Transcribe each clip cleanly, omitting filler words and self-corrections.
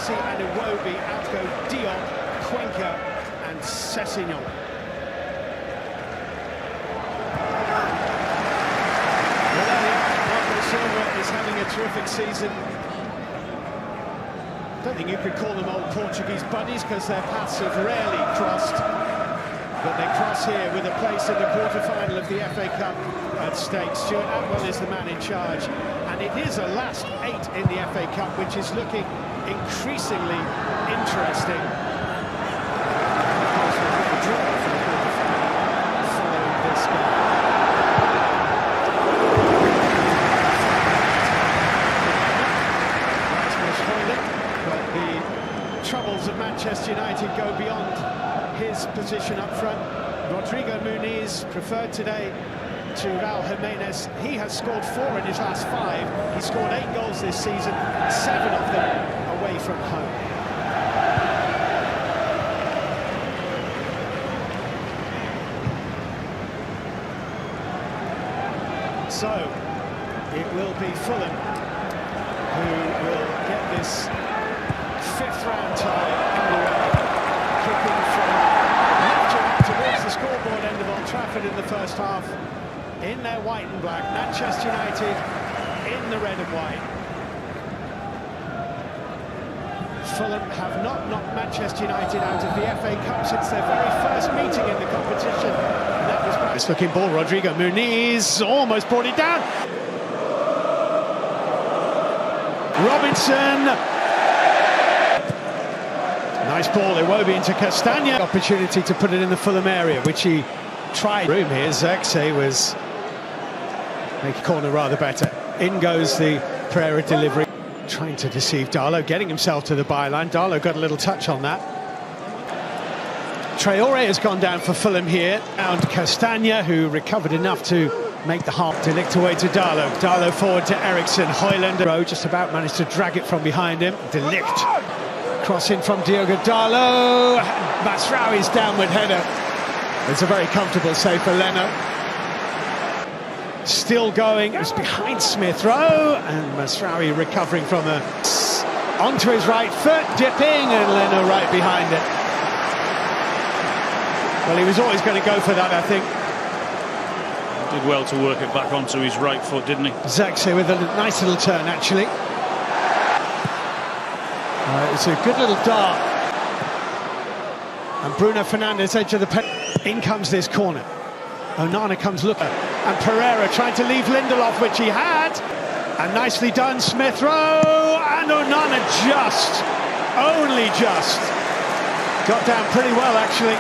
Messi and Iwobi. Out go Diop, Cuenca and Sessegnon. Marco Silva is having a terrific season. I don't think you could call them old Portuguese buddies because their paths have rarely crossed. But they cross here with a place in the quarter-final of the FA Cup at stake. Stuart Atwell is the man in charge. And it is a last 8 in the FA Cup, which is looking increasingly interesting. Of course, we've got a draw for the quarter-final following this game. But the troubles of Manchester United go beyond his position up front. Rodrigo Muniz preferred today to Raul Jimenez. He has scored 4 in his last 5. He scored 8 goals this season, 7 of them away from home. So it will be Fulham who will get this 5th round tie underway, kicking from left to right towards the scoreboard end of Old Trafford in the first half. In their white and black, Manchester United in the red and white. Fulham have not knocked Manchester United out of the FA Cup since their very first meeting in the competition. And that was nice looking ball. Rodrigo Muniz almost brought it down. Robinson. Nice ball, Iwobi into Castagna. Opportunity to put it in the Fulham area, which he tried. Room here, Zirkzee was make a corner rather better. In goes the Pereira delivery. Trying to deceive Darlow, getting himself to the byline. Darlow got a little touch on that. Traore has gone down for Fulham here. And Castagna, who recovered enough to make the half. De Ligt away to Darlow. Darlow forward to Eriksen. Højlund just about managed to drag it from behind him. De Ligt crossing from Diogo Darlow. Masraoui's downward header. It's a very comfortable save for Leno. Still going, it was behind Smith Rowe, and Masraoui recovering from onto his right foot, dipping, and Leno right behind it. Well, he was always going to go for that, I think. Did well to work it back onto his right foot, didn't he? Zirkzee with a nice little turn, actually. It's a good little dart. And Bruno Fernandes, edge of the pen. In comes this corner. Onana comes looking. And Pereira trying to leave Lindelof, which he had. And nicely done, Smith Rowe. And Onana only just, got down pretty well, actually.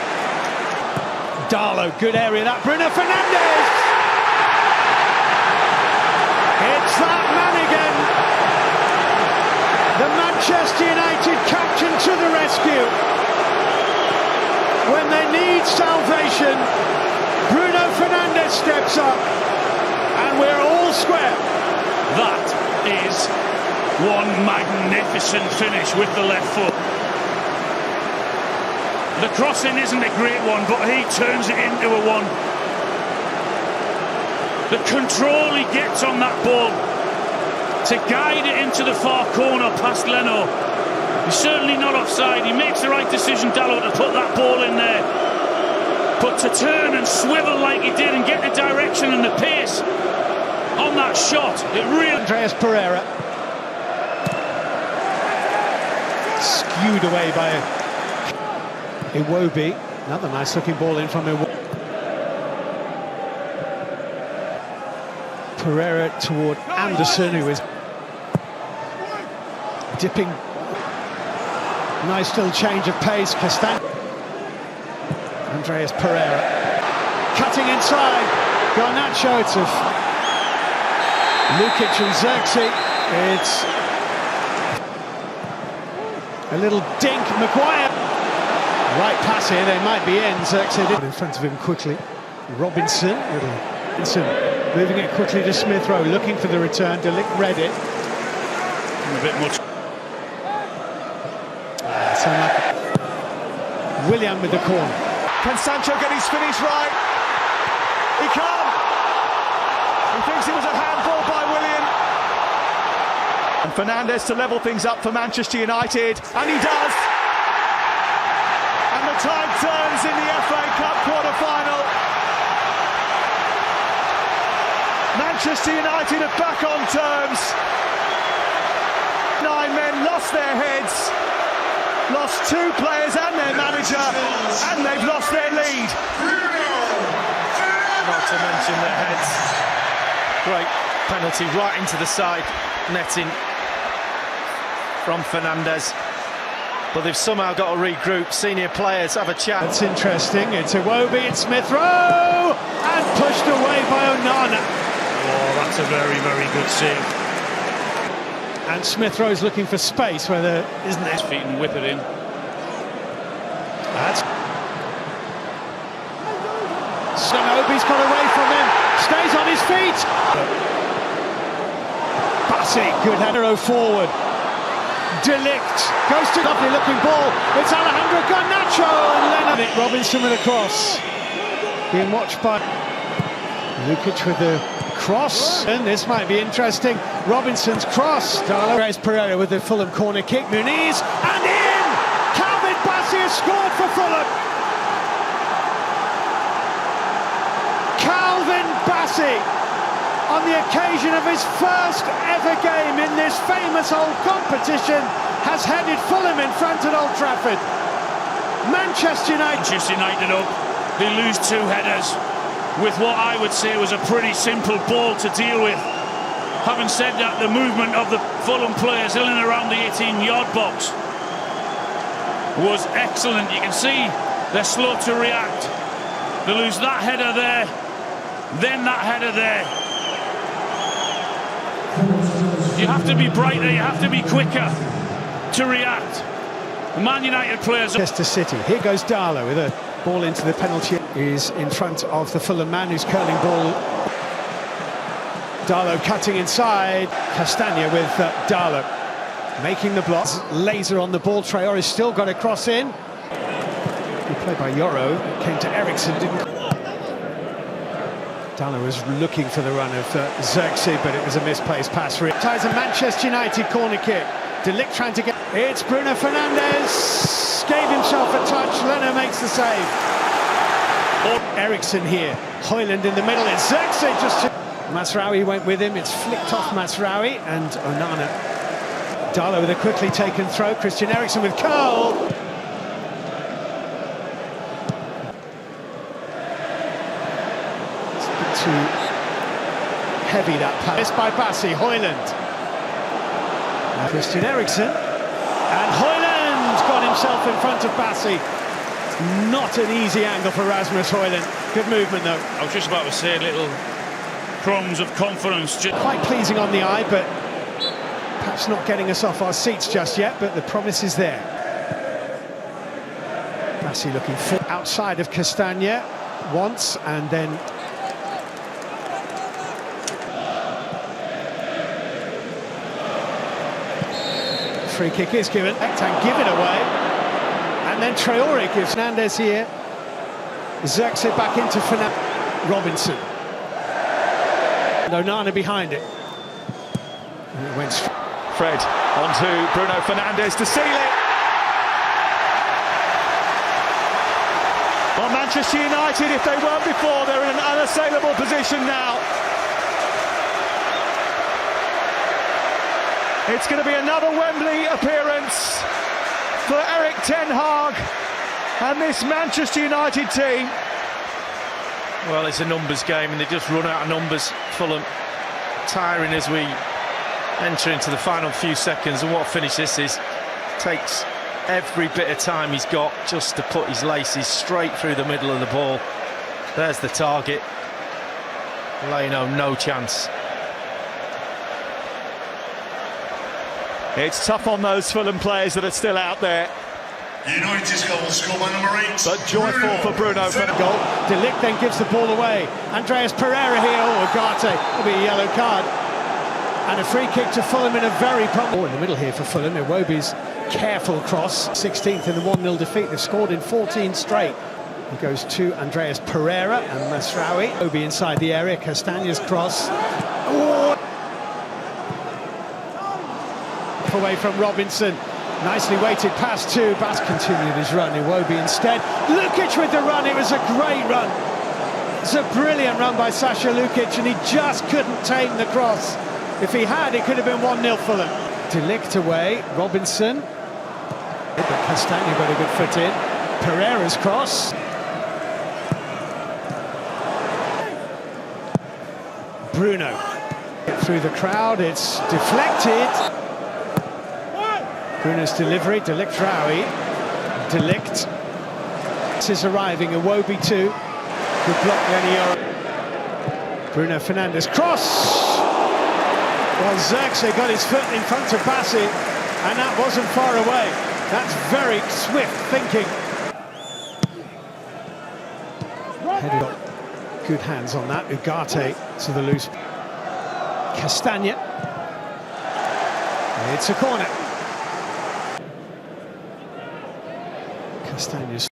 Darlow, good area that. Bruno Fernandes! It's that man again. The Manchester United captain to the rescue. When they need salvation, Bruno Fernandes steps up, and we're all square. That is one magnificent finish with the left foot. The crossing isn't a great one, but he turns it into a one. The control he gets on that ball to guide it into the far corner past Leno. He's certainly not offside. He makes the right decision, Dalot, to put that ball in there. But to turn and swivel like he did and get the direction and the pace on that shot, it really... Andreas Pereira. Skewed away by Iwobi. Another nice looking ball in from Iwobi. Pereira toward Anderson, who is dipping. Nice little change of pace. Castagna. Andreas Pereira cutting inside. Garnacho to Lukic and Zirkzee. It's a little dink. Maguire. Right pass here. They might be in. Zirkzee did in front of him quickly. Robinson. Moving it quickly to Smith Rowe. Looking for the return. De Ligt read it. A bit much. Willian with the corner. Can Sancho get his finish right? He can't. He thinks it was a handball by Willian. And Fernandes to level things up for Manchester United, and he does. And the tide turns in the FA Cup quarter-final. Manchester United are back on terms. 9 men lost their heads, lost 2 players and their manager, and they've lost their lead. Not to mention their heads. Great penalty right into the side netting from Fernandes. But they've somehow got to regroup. Senior players have a chat. That's interesting. It's Iwobi, it's Smith Rowe, and pushed away by Onana. Oh, that's a very, very good save. And Smith Rowe's looking for space where there isn't it. Feet and whip it in. That's Iwobi's got away from him, stays on his feet. Bassey, good header forward. De Ligt goes to lovely looking ball. It's Alejandro Garnacho and Leonard. Robinson with a cross. Being watched by Lukic with the cross. And this might be interesting. Robinson's cross. Andreas Pereira with the Fulham corner kick. Muniz and in! Calvin Bassey has scored for Fulham. Calvin Bassey, on the occasion of his first ever game in this famous old competition, has headed Fulham in front at Old Trafford. Manchester United up. They lose 2 headers with what I would say was a pretty simple ball to deal with. Having said that, the movement of the Fulham players in and around the 18-yard box was excellent. You can see they're slow to react. They lose that header there, then that header there. You have to be brighter, you have to be quicker to react. The Man United players... Manchester City. Here goes Darlow with a ball into the penalty. Is in front of the Fulham man who's curling ball. Darlow cutting inside. Castagna with Darlow making the block. Laser on the ball. Traore's still got a cross in. Good play by Yoro. Came to Ericsson. Darlow was looking for the run of Xerxes, but it was a misplaced pass. Ties a Manchester United corner kick. De Ligt trying to get... It's Bruno Fernandes. Gave himself a touch. Leno makes the save. Ericsson here. Højlund in the middle. It's Xerxes just... Mazraoui went with him. It's flicked off Mazraoui and Onana. Darlow with a quickly taken throw. Christian Eriksen with curl. It's a bit too heavy, that pass by Bassey. Højlund. Christian Eriksen. And Højlund got himself in front of Bassey. Not an easy angle for Rasmus Højlund. Good movement, though. I was just about to say little crumbs of confidence. Quite pleasing on the eye, but perhaps not getting us off our seats just yet, but the promise is there. Bassey looking full outside of Castagna once, and then free kick is given. Ektan give it away, and then Traore gives Fernandes here. Xerxes back into Robinson. And Onana behind it. And it went Fred onto Bruno Fernandes to seal it. Well, Manchester United, if they weren't before, they're in an unassailable position now. It's going to be another Wembley appearance for Erik ten Hag and this Manchester United team. Well, it's a numbers game and they just run out of numbers. Fulham tiring as we enter into the final few seconds, and what a finish this is. Takes every bit of time he's got just to put his laces straight through the middle of the ball. There's the target. Leno, no chance. It's tough on those Fulham players that are still out there. United's goal scored by number 8. But joyful for Bruno Fernandes. goal. De Ligt then gives the ball away. Andreas Pereira here. Oh, Ugarte. It'll be a yellow card. And a free kick to Fulham in a very problem. Oh, in the middle here for Fulham. Iwobi's careful cross. 16th in the 1-0 defeat. They've scored in 14 straight. He goes to Andreas Pereira and Mazraoui. Iwobi inside the area. Castagna's cross. Oh. away from Robinson. Nicely weighted pass to Bas, continued his run. Iwobi instead. Lukic with the run. It was a great run. It's a brilliant run by Sasha Lukic, and he just couldn't tame the cross. If he had, it could have been 1-0 Fulham. De Ligt away. Robinson. But Castagna got a good foot in. Pereira's cross. Bruno. Through the crowd, it's deflected. Bruno's delivery, De Ligt Raoui. De Ligt. This is arriving, Iwobi too. Good block, Lenny Yoro. Bruno Fernandes, cross! Well, Zirkzee got his foot in front of Bassi, and that wasn't far away. That's very swift thinking. Headed up. Good hands on that. Ugarte to the loose. Castagna. It's a corner. Castagna's